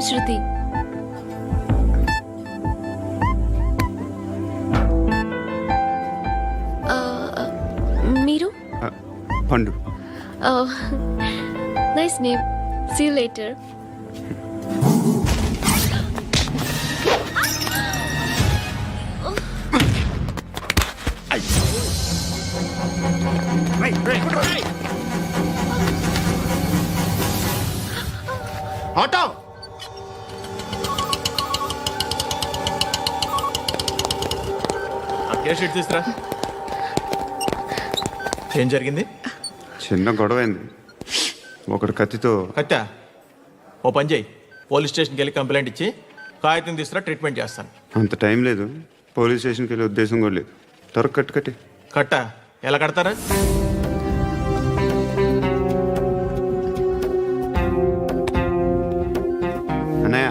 శృతి. మీరు? Pandu. Nice name. See you later. Auto sheet తీసురా. ఏం జరిగింది? చిన్న గొడవ అయింది. ఒకటి కత్తితో. కట్టా? ఓ పని చేయి, పోలీస్ స్టేషన్కి వెళ్ళి కంప్లైంట్ ఇచ్చి కాగితం తీసుకురా, ట్రీట్మెంట్ చేస్తాను. అంత టైం లేదు. పోలీస్ స్టేషన్కి వెళ్ళే ఉద్దేశం కూడా లేదు. త్వరగా కట్టి. కట్టా? ఎలా కడతారా? అన్నయ్య,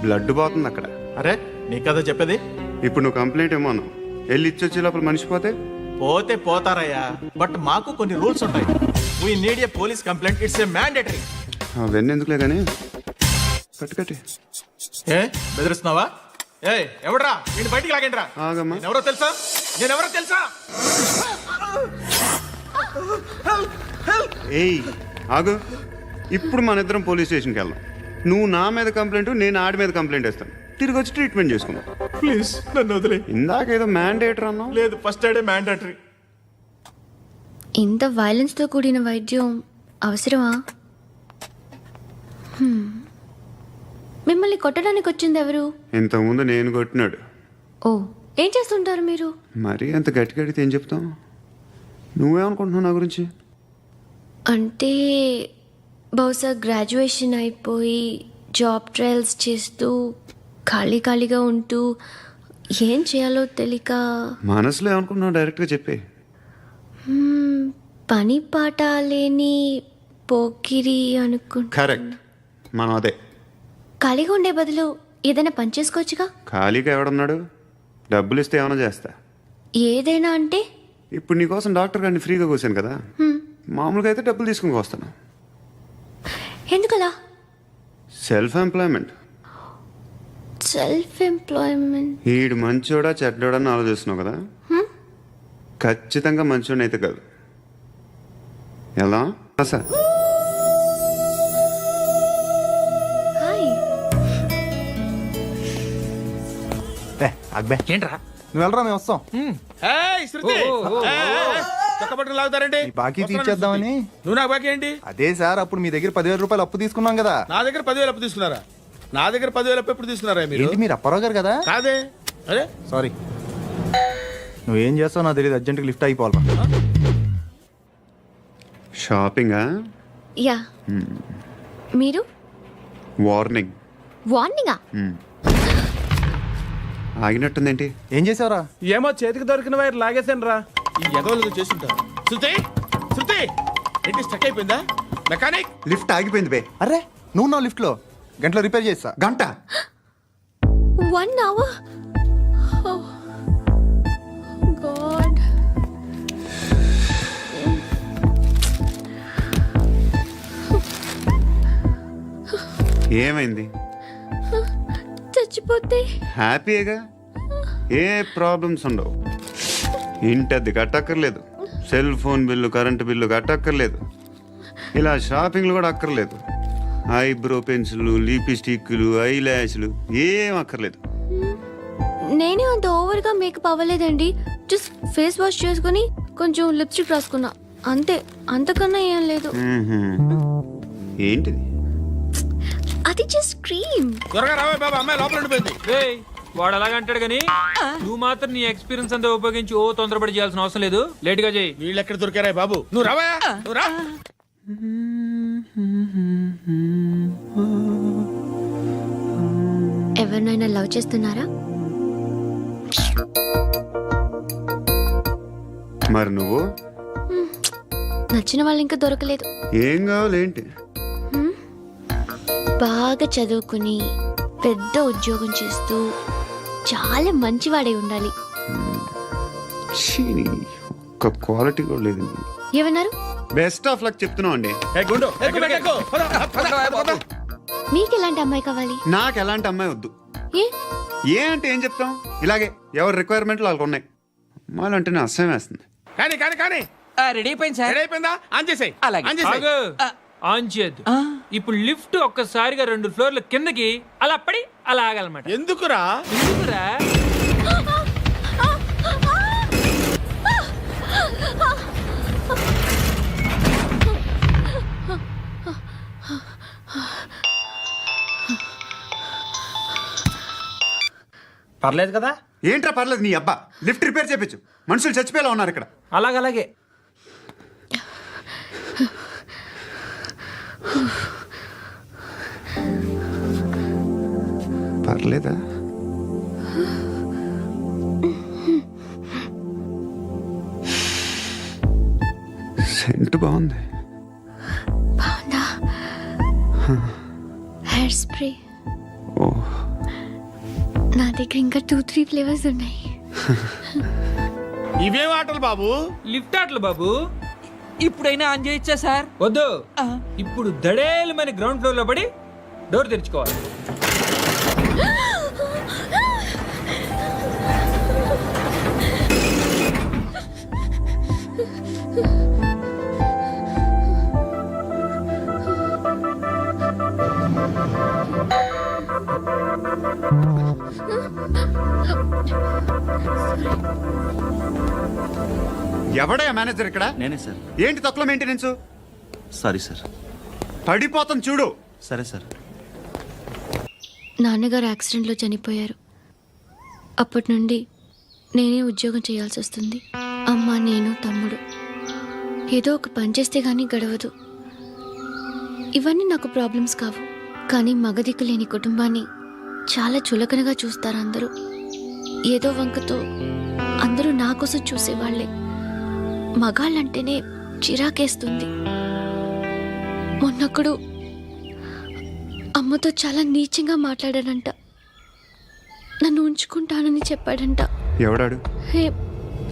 బ్లడ్ పోతుంది అక్కడ. అరే నీ కదా చెప్పేది. ఇప్పుడు నువ్వు కంప్లైంట్ ఏమో అన్నావు. వెళ్ళి ఇచ్చొచ్చే లోపల మనిషి పోతే పోతే పోతారయ్యా, బట్ మాకు కొన్ని రూల్స్ ఉంటాయి. We need a police complaint, it's a mandatory. అవన్నీ ఎందుకులే కానీ కట్టి. ఏ బెదిరిస్తున్నావా? ఏ ఎవడ్రా నేను బయటికి లాగండిరా. ఆగమ్మా. నేనెవరో తెలుసా? ఏయ్ ఆగు. ఇప్పుడు మన ఇద్దరం పోలీస్ స్టేషన్కి వెళ్దాం. నువ్వు నా మీద కంప్లైంట్, నేను ఆడి మీద కంప్లైంట్ వేస్తాను. తిరిగి వచ్చి ట్రీట్మెంట్ చేసుకుందాం. ప్లీజ్ నన్ను వదిలే. ఇందాక ఏదో మ్యాండేటర్ అన్నావు. లేదు, ఫస్ట్ ఎయిడే మ్యాండేటరీ. ఇంత వైలెన్స్తో కూడిన వైద్యం అవసరమా? మిమ్మల్ని కొట్టడానికి వచ్చింది ఎవరు? ఇంతకుముందు నేను కొట్టినాడు. ఓ, ఏం చేస్తుంటారు మీరు? మరీ అంత గట్టి గడితే ఏం చెప్తాం? నువ్వేమనుకుంటున్నావు నా గురించి? అంటే బహుశా గ్రాడ్యుయేషన్ అయిపోయి జాబ్ ట్రయల్స్ చేస్తూ ఖాళీగా ఉంటూ ఏం చేయాలో తెలియక. మనసులో ఏమనుకుంటున్నావు డైరెక్ట్గా చెప్పే. పని పాట లేని పోకిరి అనుకుంటా. కరెక్ట్, మనం అదే. ఖాళీగా ఉండే బదులు ఏదైనా పని చేసుకోవచ్చుగా. ఖాళీగా ఎవడున్నాడు? డబ్బులు ఇస్తే ఏమైనా చేస్తా. ఏదైనా అంటే? ఇప్పుడు నీకోసం డాక్టర్ గారిని ఫ్రీగా కూర్చాను కదా. మామూలుగా అయితే డబ్బులు తీసుకుని వస్తాను. ఎందుకలా? Self employment. ఈడు మంచోడా చెడ్డోడా అని ఆలోచిస్తున్నావు కదా. ఖచ్చితంగా మంచోడని అయితే కాదు. ఎలా సార్? హాయ్. అక్బే ఏంట్రా? నువ్వు వెళ్ళరా, మేము వస్తాం. చక్కబట్టలు లాగుతారండి. బాకీ తీర్చేద్దామని. నువ్వు నాకు బాకీ ఏంటి? అదే సార్, అప్పుడు మీ దగ్గర 10,000 రూపాయలు అప్పు తీసుకున్నాం కదా. నా దగ్గర 10,000 అప్పు తీసుకున్నారా? నా దగ్గర 10,000 అప్పు ఎప్పుడు తీసుకున్నారా మీరు? ఏంటి మీరు అప్పారావు గారు కదా? కాదే. అరే సారీ, నువ్వేం చేస్తావు నాకు తెలియదు. అర్జెంట్గా లిఫ్ట్ అయిపోవాలి. షాపింగా? యా. మీరు? వార్నింగా? ఆగినట్టుందేంటి? ఏం చేసావురా? ఏమో చేతికి దొరికిన వైర్ లాగేసాను రా. ఈ ఎగవలు చేస్తుంటారు. శృతి ఏంటి స్టక్ అయిపోయిందా? మెకానిక్. లిఫ్ట్ ఆగిపోయింది బే. అరే నువ్వు నా లిఫ్ట్లో గంటలో రిపేర్ చేస్తా. గంట? 1 hour? Oh, God. ఏమైంది? చచ్చిపోతే? హ్యాపీగా, ఏ ప్రాబ్లమ్స్ ఉండవు. ఇంటి అద్దె కట్టక్కర్లేదు, cell phone bill, current bill కట్టక్కర్లేదు, ఇలా షాపింగ్లు కూడా అక్కర్లేదు. ఐబ్రో పెన్సిల్లు, లిప్స్టిక్లు, ఐ ల్యాష్లు ఏం అక్కర్లేదు. నేనే అంత ఓవర్గా మేకప్ అవ్వలేదండి. జస్ట్ ఫేస్ వాష్ చేసుకుని కొంచెం లిప్స్టిక్ రాసుకున్నా అంతే. అంతకన్నా ఏం లేదు. ఏంటిది? అది జస్ట్ క్రీమ్. త్వరగా రావే బాబా, అమ్మాయి లోపల ఉండిపోయింది. వాడు అలాగంటాడు కానీ నువ్వు మాత్రం నీ ఎక్స్పీరియన్స్ అంతా ఉపయోగించి తొందరపడి చేయాల్సిన అవసరం లేదు. లేట్ గా చేయి. వీళ్ళు ఎక్కడ దొరికారా బాబు? నువ్వు రావా, నువ్వు రా. ఎవరినైనా లవ్ చేస్తున్నారా? మరి నువ్వు? నచ్చిన వాళ్ళు ఇంకా దొరకలేదు. ఏం కావాలి ఏంటి? బాగా చదువుకుని పెద్ద ఉద్యోగం చేస్తూ చాలా మంచివాడే ఉండాలి. ఒక్క క్వాలిటీ కూడా లేదు. ఏమన్నారు? బెస్ట్ ఆఫ్ లక్ చెప్తున్నావు అండి. మీకు ఎలాంటి అమ్మాయి కావాలి? నాకు ఎలాంటి అమ్మాయి వద్దు. ఏ ఏ అంటే ఏం చెప్తాం, ఇలాగే ఎవరి రిక్వైర్మెంట్లు వాళ్ళకు ఉన్నాయి. అమ్మాయిలు అంటేనే అసహ్యం వేస్తుంది. కానీ కానీ కానీ రెడీ అయిపోయింది సార్. రెడీ అయిపోయిందా? ఆన్ చేసేయ్. అలాగే. ఆన్ చేసేయ్. ఆగు. ఆన్ చేయద్దు. ఇప్పుడు లిఫ్ట్ ఒక్కసారిగా 2 ఫ్లోర్ల కిందకి అలా పడి అలా ఆగాలన్నమాట. ఎందుకురా? ఎందుకురా? పర్లేదు కదా? ఏంట్రా పర్లేదు నీ అబ్బా, లిఫ్ట్ రిపేర్ చేయించు. మనుషులు చచ్చిపోయేలా ఉన్నారు ఇక్కడ. అలాగలాగే. పర్లేదా? సెంట్ బాగుంది. బాగుందా? హెయిర్ స్ప్రే ఓ, నా దగ్గర ఇంకా 2-3 ఫ్లేవర్స్ ఉన్నాయి. ఇవేం ఆటలు బాబు? లిఫ్ట్ ఆటలు బాబు. ఇప్పుడైనా ఆన్ చేయొచ్చా సార్? వద్దు. ఇప్పుడు దడేలు మన గ్రౌండ్ ఫ్లోర్ లో పడి డోర్ తెరుచుకోవాలి. ఎవడయ్యా మేనేజర్ ఇక్కడ? నేనే సార్. ఏంటి తక్కువ మెయింటెనెన్స్? Sorry sir. పడిపోతాం చూడు. సరే సార్. నాన్నగారు యాక్సిడెంట్లో చనిపోయారు. అప్పటి నుండి నేనే ఉద్యోగం చేయాల్సి వస్తుంది. అమ్మ, నేను, తమ్ముడు ఏదో ఒక పని చేస్తే గానీ గడవదు. ఇవన్నీ నాకు ప్రాబ్లమ్స్ కావు, కానీ మగదిక్కు లేని కుటుంబాన్ని చాలా చులకనగా చూస్తారు అందరూ. ఏదో వంకతో అందరూ నా కోసం చూసేవాళ్లే. మగాళ్ళంటేనే చిరాకేస్తుంది. మొన్నొక్కడు అమ్మతో చాలా నీచంగా మాట్లాడాడంట. నన్ను ఉంచుకుంటానని చెప్పాడంట. ఎవడాడు? హే,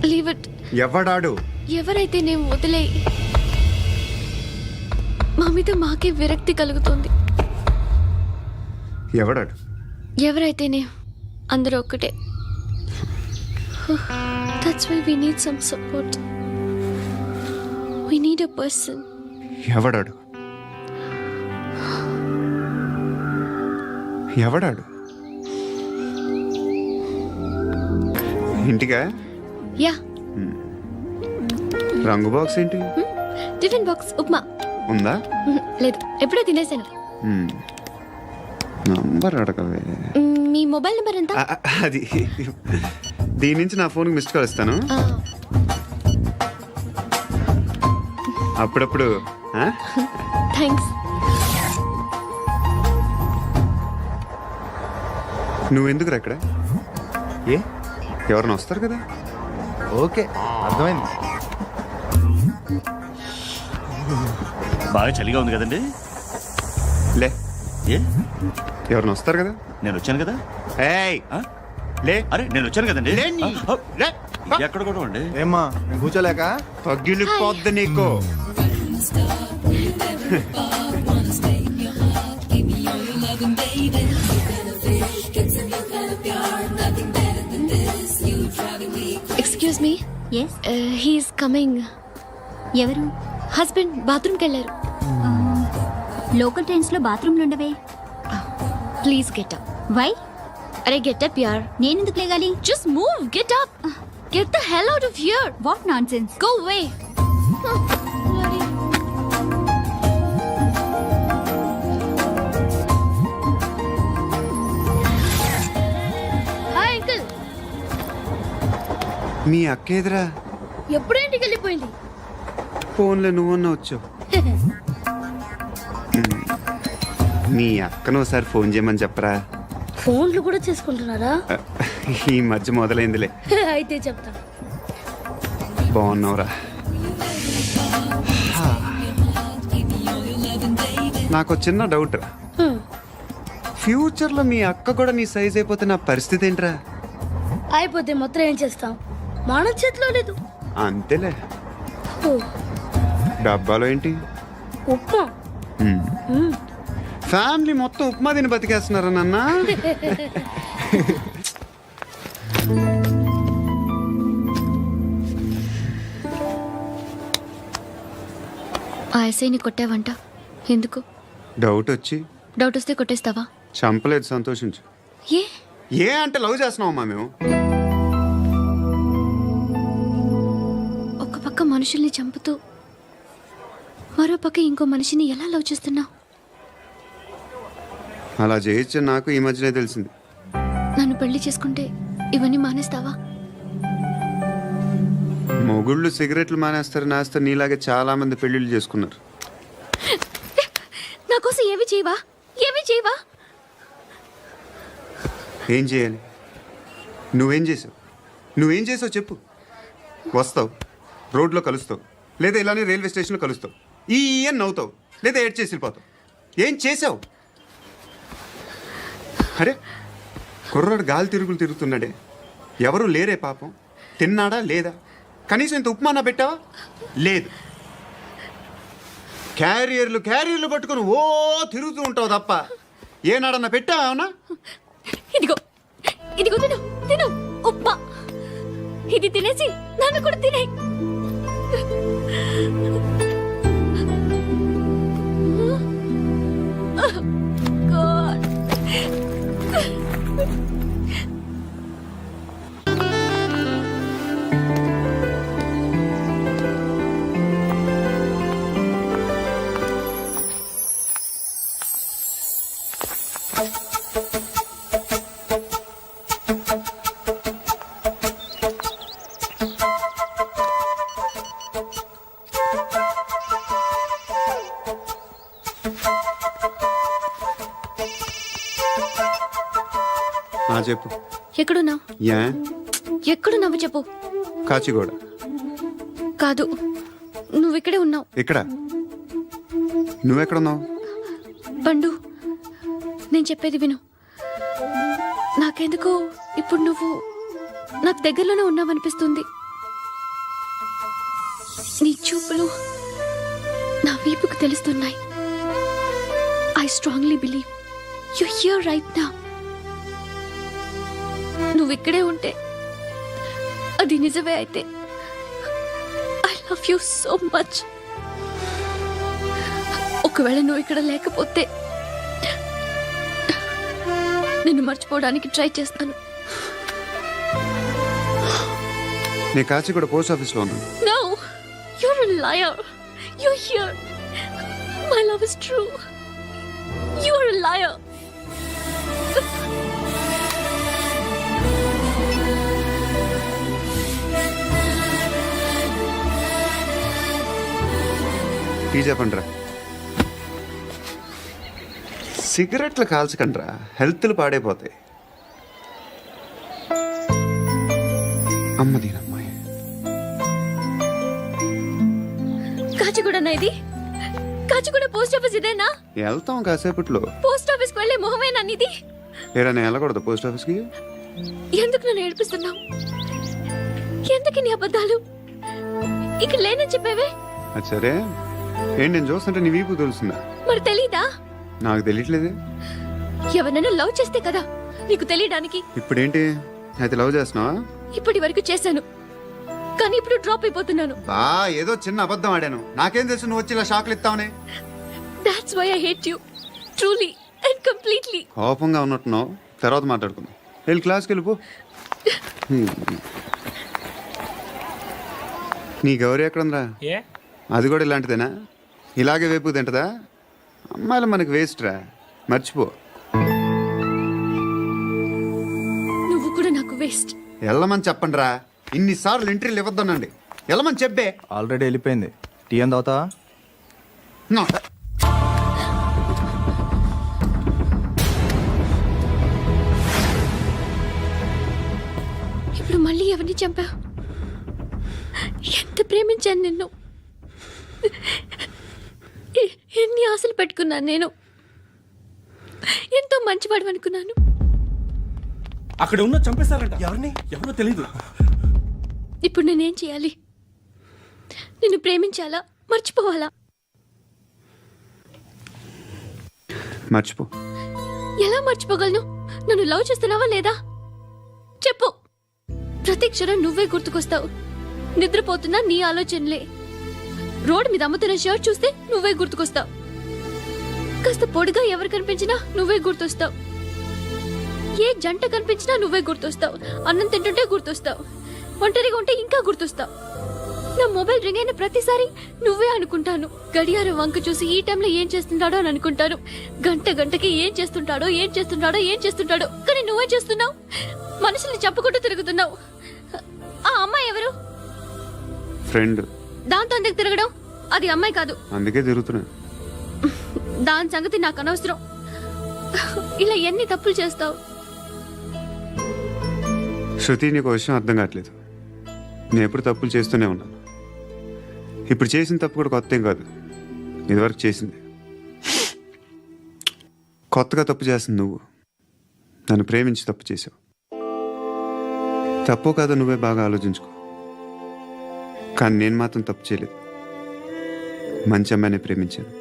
లీవ్ ఇట్. ఎవడాడు? ఎవరైతే నేను వదిలే. మా మీద మాకే విరక్తి కలుగుతుంది. ఎవడాడు? ఎవరైతేనే అందరూ ఒక్కటే. That's why we need some support. We need a person. ఎవడాడు? ఎవడాడు? ఇంటికా? యా, రంగు బాక్స్ ఏంటి? Tiffin box upma. ఉందా? లేదు, ఎప్పుడో తినేసాను. నంబర్ అడగవే. మీ మొబైల్ నెంబర్ ఎంత? అది దీని నుంచి నా ఫోన్కి మిస్డ్ కాల్ ఇస్తాను. అప్పుడప్పుడు. థ్యాంక్స్. నువ్వెందుకురా ఇక్కడ? ఏ? ఎవరైనా వస్తారు కదా. ఓకే, అర్థమైంది. బాగా చలిగా ఉంది కదండి. లే, ఏ ఎవరైనా వస్తారు కదా. నేను వచ్చాను కదా. ఏయ్, ఆ? లే. అరే నేను వచ్చాను కదండి. లే నీ. ఆ, లే. ఎక్కడ కూడా అండి. ఏమ్మా, నేను కూర్చోలేక? పగిలిపోద్ది నీకు. Excuse me. Yes he's coming. ఎవరు? హస్బెండ్ బాత్రూమ్కి వెళ్ళారు. లోకల్ ట్రైన్స్ లో బాత్రూమ్లు ఉండవే. Please get up. వై? అరే గెట్ అప్ యార్. నేనెందుకు లేగాలి? Just move, get up. Get the hell out of here. What nonsense. Go away. Hi uncle. మీ అక్క ఎదురా? ఎప్పుడు ఇంటికి వెళ్ళిపోయింది? ఫోన్లో నువ్వన్నా వచ్చావు. మీ అక్కను ఒకసారి ఫోన్ చేయమని చెప్పరా. ఫోన్లు కూడా చేసుకుంటున్నారా? ఈ మధ్య మొదలైందిలే. అయితే చెప్తా. బాగున్నావురా. నాకు చిన్న డౌట్ రా. ఫ్యూచర్లో మీ అక్క కూడా నీ సైజ్ అయిపోతే నా పరిస్థితి ఏంట్రా? అయిపోతే మొత్తం ఏం చేస్తాం? మన చేతిలో లేదు. అంతేలే. డబ్బాలో ఏంటి? ఉప్మా. ఫ్యామిలీ మొత్తం ఉప్మా తిని బతికేస్తున్నారా నాన్న? ఆ ఎస్ఐని కొట్టావంట ఎందుకు? డౌట్ వచ్చి. డౌట్ వస్తే కొట్టేస్తావా? చంపలేదు, సంతోషించు. ఏ ఏ అంటే లవ్ చేస్తున్నావమ్మా మేము. ఒక పక్క మనుషుల్ని చంపుతూ మరో పక్క ఇంకో మనిషిని ఎలా లవ్ చేస్తున్నావు? అలా చేయొచ్చు నాకు ఈ మధ్యనే తెలిసింది. నన్ను పెళ్లి చేసుకుంటే ఇవన్నీ మానేస్తావా? మొగుళ్ళు సిగరెట్లు మానేస్తారు, నేస్తారు. నీలాగే చాలా మంది పెళ్లిళ్ళు చేసుకున్నారు. నా కోసం ఏమి చేయవా? ఏమి చేయవా? ఏం చేయాలి? నువ్వేం చేసావు? నువ్వేం చేసావు చెప్పు. వస్తావు, రోడ్లో కలుస్తావు, లేదా ఇలానే రైల్వే స్టేషన్లో కలుస్తావు, ఈ అని నవ్వుతావు, లేదా ఏడ్ చేసి వెళ్ళిపోతావు. ఏం చేసావు? అరే కుర్రాడు గాలి తిరుగులు తిరుగుతున్నాడే, ఎవరు లేరే పాపం. తిన్నాడా లేదా? కనీసం ఇంత ఉప్మానా పెట్టావా? లేదు. క్యారియర్లు పట్టుకొని ఓ తిరుగుతూ ఉంటావు తప్ప ఏనాడన్నా పెట్టావా? అవునా? ఇదిగో ఇదిగో తిను తిను ఉప్మా. ఇది తినేసి నన్ను కూడా తినే. చెప్పు. ఎక్కడున్నావు? యా ఎక్కడున్నావు చెప్పు. కాచిగూడ. కాదు, నువ్వు ఇక్కడే ఉన్నావు. ఇక్కడ నువ్వెక్కడున్నావు? పండు, నేను చెప్పేది విను. నాకెందుకో ఇప్పుడు నువ్వు నాకు దగ్గరలోనే ఉన్నావనిపిస్తుంది. నీ చూపులు నా వీపుకు తెలుస్తున్నాయి. I strongly believe you here right now. నువ్వు ఇక్కడే ఉంటే అది నిజమే అయితే I love you so much. ఒకవేళ నువ్వు ఇక్కడ లేకపోతే నిన్ను మర్చిపోవడానికి ట్రై చేస్తాను. నేను కాచిగూడ పోస్ట్ ఆఫీస్లో ఉన్నాను. No, you're a liar. You're here. My love is true. You're a liar. Tea చెప్పండిరా. సిగరెట్లు కాల్చకండ్రా, హెల్త్లు పాడైపోతాయి. అమ్మదీనమ్మాయి. కాచిగూడనా ఇది? కాచిగూడ పోస్ట్ ఆఫీస్ ఇదేనా? వెళ్తాం కాసేపట్లో. పోస్ట్ ఆఫీస్కి వెళ్ళే మొహమేనా నీది? ఏరా నేను వెళ్ళకూడదు పోస్ట్ ఆఫీస్కి? ఎందుకు నన్ను ఏడిపిస్తున్నావు? ఎందుకు నీ అబద్ధాలు? ఇక్కడ లేనని చెప్పేవే. అది సరే, ఏంటి నేను చూస్తుంటే నీ వీపు తెలుస్తుందా? మరి తెలీదా? నాకు తెలియట్లేదే. ఎవరైనా లవ్ చేస్తే కదా నీకు తెలియడానికి. ఇప్పుడేంటి అయితే లవ్ చేస్తున్నావా? ఇప్పటి వరకు చేశాను, కానీ ఇప్పుడు డ్రాప్ అయిపోతున్నాను. ఏదో చిన్న అబద్ధం ఆడాను. నాకేం తెలుసు నువ్వు వచ్చి ఇలా షాక్లు ఇస్తావని. That's why I hate you. Truly and completely. కోపంగా ఉన్నట్టున్నావు, తర్వాత మాట్లాడుకుందాం. వెళ్ళి క్లాస్కి వెళ్ళిపో. నీ గౌరీ ఎక్కడుందిరా? ఏ అది కూడా ఇలాంటిదేనా? ఇలాగే వేపు తింటదా? అమ్మాయిలు మనకి వేస్ట్ రా, మర్చిపో. నువ్వు కూడా నాకు వేస్ట్. వెళ్ళమని చెప్పండి రా. ఇన్నిసార్లు ఎంట్రీలు ఇవ్వద్దనండి. వెళ్ళమని చెప్పే. ఆల్రెడీ వెళ్ళిపోయింది. టీ అని తాగుతావా? No. ఇప్పుడు మళ్ళీ ఎవరిని చంపా? ఎంత ప్రేమించాను నిన్ను. ఎన్ని ఆశలు పెట్టుకున్నాను నేను. ఎంతో మంచివాడు అనుకున్నాను. అక్కడ ఉన్న చంపేశారంట. ఎవరో తెలీదు. ఇప్పుడు నేనేం చేయాలి? నిన్ను ప్రేమించాలా, మర్చిపోవాలా? మర్చిపో. ఎలా మర్చిపోగలను? నన్ను లవ్ చేస్తున్నావా లేదా చెప్పు. ప్రతి క్షణం నువ్వే గుర్తుకొస్తావు. నిద్రపోతున్నా నీ ఆలోచనలే. రోడ్డు మీద అమ్ముతున్న షర్ట్ చూస్తే నువ్వే గుర్తుకొస్తావు. కాస్త పొడిగా ఎవరు కనిపించినా నువ్వే గుర్తొస్తావు. ఏ జంట కనిపించినా నువ్వే గుర్తొస్తావు. అన్నం తింటుంటే గుర్తొస్తావు. ఒంటరిగా ఉంటే ఇంకా గుర్తొస్తావు. నా మొబైల్ రింగ్ అయిన ప్రతిసారి నువ్వే అనుకుంటాను. గడియారం వంక చూసి ఈ టైంలో ఏం చేస్తుంటాడో అని అనుకుంటాను. గంటకి ఏం చేస్తుంటాడో కానీ నువ్వే చేస్తున్నావు. మనుషుల్ని చెప్పుకుంటూ తిరుగుతున్నావు. ఆ అమ్మాయి ఎవరు? ఫ్రెండ్. దాంతో ఎందుకు తిరగడం? అది అమ్మాయి కాదు. అందుకే తిరుగుతున్నా. దాని సంగతి నాకు అనవసరం. ఇలా ఎన్ని తప్పులు చేస్తావు? శృతి, నీకు విషయం అర్థం కావట్లేదు. నేను ఎప్పుడు తప్పులు చేస్తూనే ఉన్నాను. ఇప్పుడు చేసిన తప్పు కూడా కొత్త ఏం కాదు. ఇదివరకు చేసింది. కొత్తగా తప్పు చేస్తుంది నువ్వు. నన్ను ప్రేమించి తప్పు చేసావు. తప్పో కాదో నువ్వే బాగా ఆలోచించుకో. కానీ నేను మాత్రం తప్పు చేయలేదు. మంచి అమ్మాయిని ప్రేమించాను.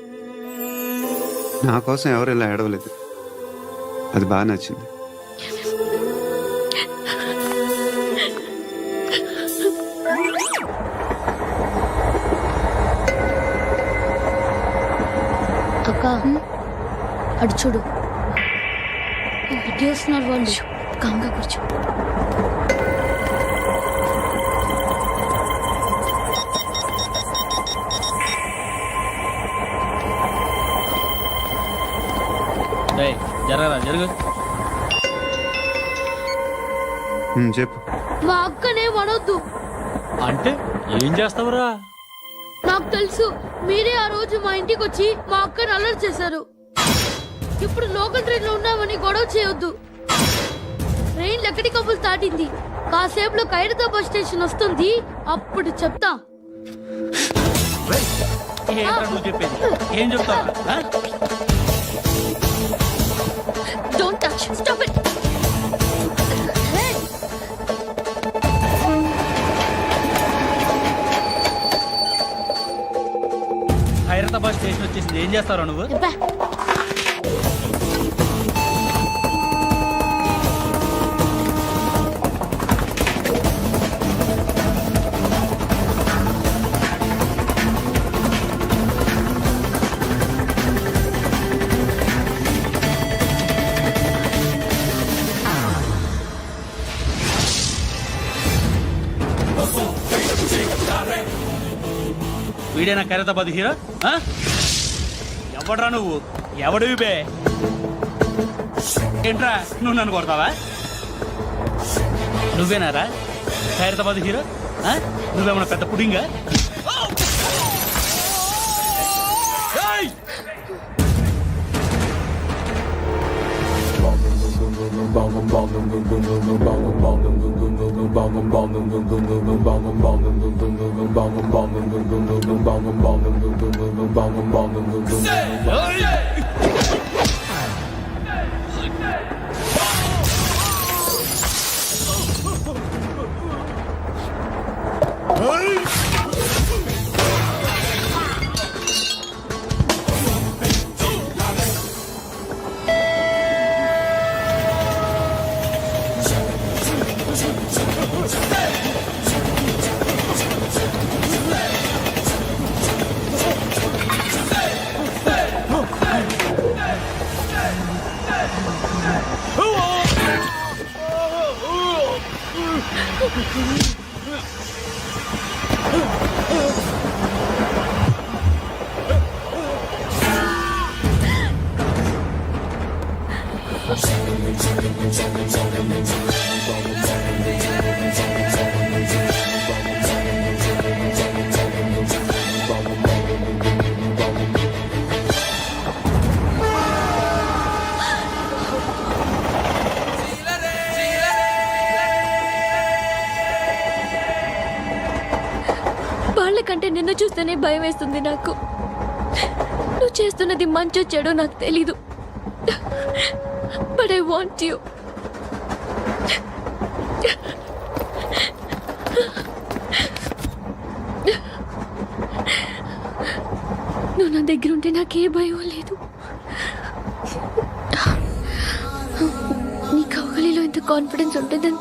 నా కోసం ఎవరు ఇలా ఏడవలేదు. అది బాగా నచ్చింది. అక్క అడు చూడు, వస్తున్నారు వాళ్ళు. కాంగా కూర్చో. జరగరా జరుగు. చెప్పు. మా అక్కనే వనొద్దు. అంటే ఏం చేస్తావురా? నాకు తెలుసు, మీరే ఆ రోజు మా ఇంటికి వచ్చి మా అక్కని అల్లరి చేశారు. ఇప్పుడు లోకల్ ట్రైన్ లో ఉన్నామని గొడవ చేయొద్దు. ట్రైన్ ఎక్కడి కబులు దాటింది. కాసేపులో ఖైరతాబాద్ స్టేషన్ వస్తుంది. అప్పుడు చెప్తా. నువ్వు చెప్పేది ఏం చెప్తావు? Don't touch. Stop it. Hyderabad station వచ్చేసింది. ఏం చేస్తారా నువ్వు? వీడేనా ఖైరతాబాద్ హీరో? ఎవడ్రా నువ్వు? ఎవడివి బే? ఏంట్రా నువ్వు నన్ను కొడతావా? నువ్వేనారా ఖైరతాబాద్ హీరో? నువ్వేమన్నా పెద్ద పుడింగా? వాళ్ళకంటే నిన్ను చూస్తేనే భయం వేస్తుంది నాకు. నువ్వు చేస్తున్నది మంచో చెడో నాకు తెలీదు. But I want you. నువ్వు నా దగ్గర ఉంటే నాకే భయం లేదు. కాన్ఫిడెన్స్ ఉంటుందని